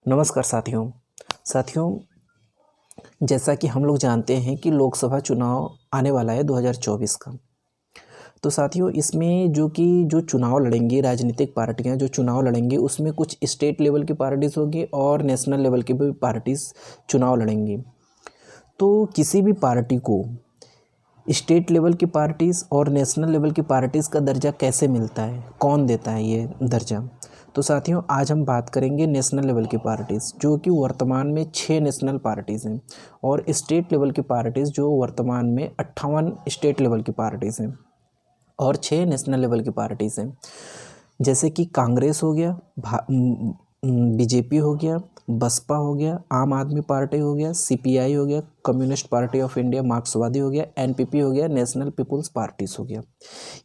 नमस्कार साथियों, जैसा कि हम लोग जानते हैं कि लोकसभा चुनाव आने वाला है 2024 का। तो साथियों, इसमें जो चुनाव लड़ेंगी राजनीतिक पार्टियां जो चुनाव लड़ेंगी, उसमें कुछ स्टेट लेवल की पार्टीज़ होगी और नेशनल लेवल की भी पार्टीज़ चुनाव लड़ेंगी। तो किसी भी पार्टी को स्टेट लेवल की पार्टीज़ और नेशनल लेवल की पार्टीज़ का दर्जा कैसे मिलता है, कौन देता है ये दर्जा। तो साथियों, आज हम बात करेंगे नेशनल लेवल की पार्टीज़, जो कि वर्तमान में 6 नेशनल पार्टीज़ हैं, और स्टेट लेवल की पार्टीज़ जो वर्तमान में 58 स्टेट लेवल की पार्टीज़ हैं और 6 नेशनल लेवल की पार्टीज़ हैं। जैसे कि कांग्रेस हो गया, बीजेपी हो गया, बसपा हो गया, आम आदमी पार्टी हो गया, सीपीआई हो गया, कम्युनिस्ट पार्टी ऑफ इंडिया मार्क्सवादी हो गया, एनपीपी हो गया, नेशनल पीपुल्स पार्टीज़ हो गया।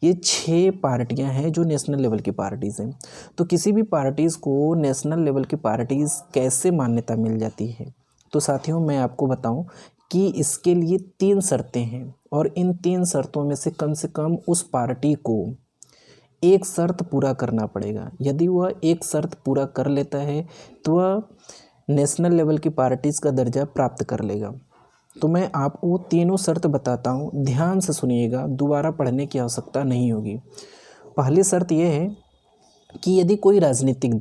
ये 6 पार्टियां हैं जो नेशनल लेवल की पार्टीज़ हैं। तो किसी भी पार्टीज़ को नेशनल लेवल की पार्टीज़ कैसे मान्यता मिल जाती है, तो साथियों मैं आपको बताऊं कि इसके लिए 3 शर्तें हैं, और इन 3 शर्तों में से कम उस पार्टी को एक शर्त पूरा करना पड़ेगा। यदि वह एक शर्त पूरा कर लेता है तो वह नेशनल लेवल की पार्टीज़ का दर्जा प्राप्त कर लेगा। तो मैं आपको वो तीनों शर्त बताता हूँ, ध्यान से सुनिएगा, दोबारा पढ़ने की आवश्यकता नहीं होगी। पहली शर्त यह है कि यदि कोई राजनीतिक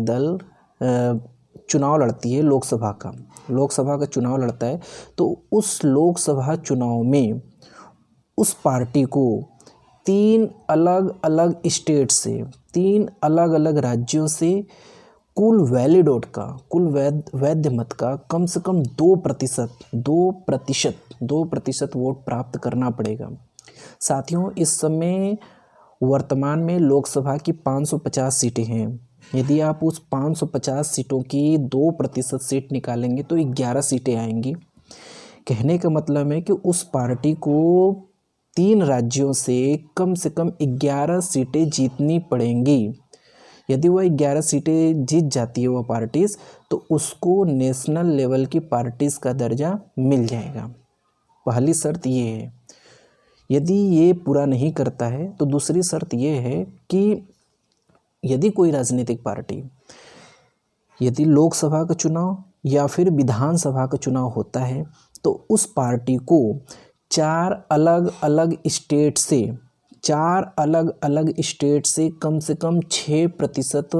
दल चुनाव लड़ती है, लोकसभा का चुनाव लड़ता है, तो उस लोकसभा चुनाव में उस पार्टी को 3 अलग अलग स्टेट से, 3 अलग अलग राज्यों से कुल वैध मत का कम से कम 2% वोट प्राप्त करना पड़ेगा। साथियों, इस समय वर्तमान में लोकसभा की 550 सीटें हैं। यदि आप उस 550 सीटों की 2% सीट निकालेंगे तो 11 सीटें आएंगी। कहने का मतलब है कि उस पार्टी को 3 राज्यों से कम 11 सीटें जीतनी पड़ेंगी। यदि वह 11 सीटें जीत जाती है वह पार्टीज़, तो उसको नेशनल लेवल की पार्टीज़ का दर्जा मिल जाएगा। पहली शर्त ये है। यदि ये पूरा नहीं करता है तो दूसरी शर्त ये है कि यदि कोई राजनीतिक पार्टी, यदि लोकसभा का चुनाव या फिर विधानसभा का चुनाव होता है, तो उस पार्टी को 4 अलग अलग स्टेट से कम 6%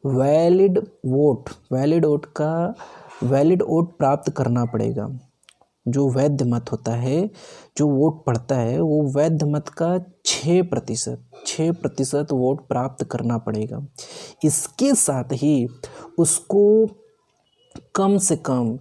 वैलिड वोट प्राप्त करना पड़ेगा। जो वैध मत होता है, जो वोट पड़ता है, वो वैध मत का 6% वोट प्राप्त करना पड़ेगा। इसके साथ ही उसको कम से कम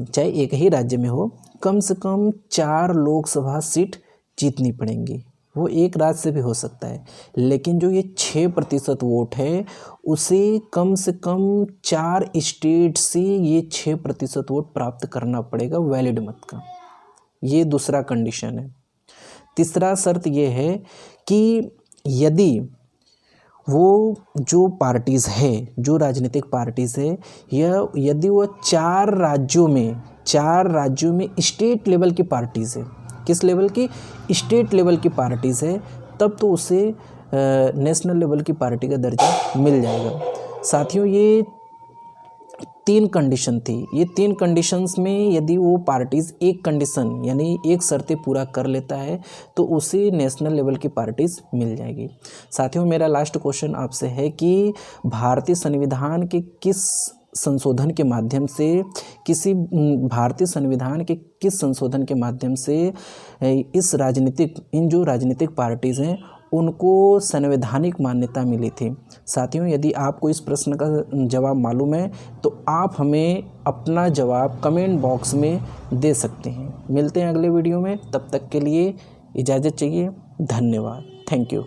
चाहे एक ही राज्य में हो, कम से कम 4 लोकसभा सीट जीतनी पड़ेंगी। वो एक राज्य से भी हो सकता है, लेकिन जो ये 6% वोट है, उसे कम से कम 4 स्टेट से ये 6% वोट प्राप्त करना पड़ेगा वैलिड मत का। ये दूसरा कंडीशन है। तीसरा शर्त ये है कि यदि वो जो पार्टीज़ है, जो राजनीतिक पार्टीज़ है, यदि वो 4 राज्यों में स्टेट लेवल की पार्टीज़ है, किस लेवल की? स्टेट लेवल की पार्टीज़ है, तब तो उसे नेशनल लेवल की पार्टी का दर्जा मिल जाएगा। साथियों, ये 3 कंडीशन थी। ये 3 कंडीशंस में यदि वो पार्टीज़ एक कंडीशन यानी एक शर्तें पूरा कर लेता है तो उसे नेशनल लेवल की पार्टीज़ मिल जाएगी। साथियों, मेरा लास्ट क्वेश्चन आपसे है कि भारतीय संविधान के किस संशोधन के माध्यम से इन जो राजनीतिक पार्टीज़ हैं उनको संवैधानिक मान्यता मिली थी। साथियों, यदि आपको इस प्रश्न का जवाब मालूम है तो आप हमें अपना जवाब कमेंट बॉक्स में दे सकते हैं। मिलते हैं अगले वीडियो में, तब तक के लिए इजाज़त चाहिए। धन्यवाद। Thank you.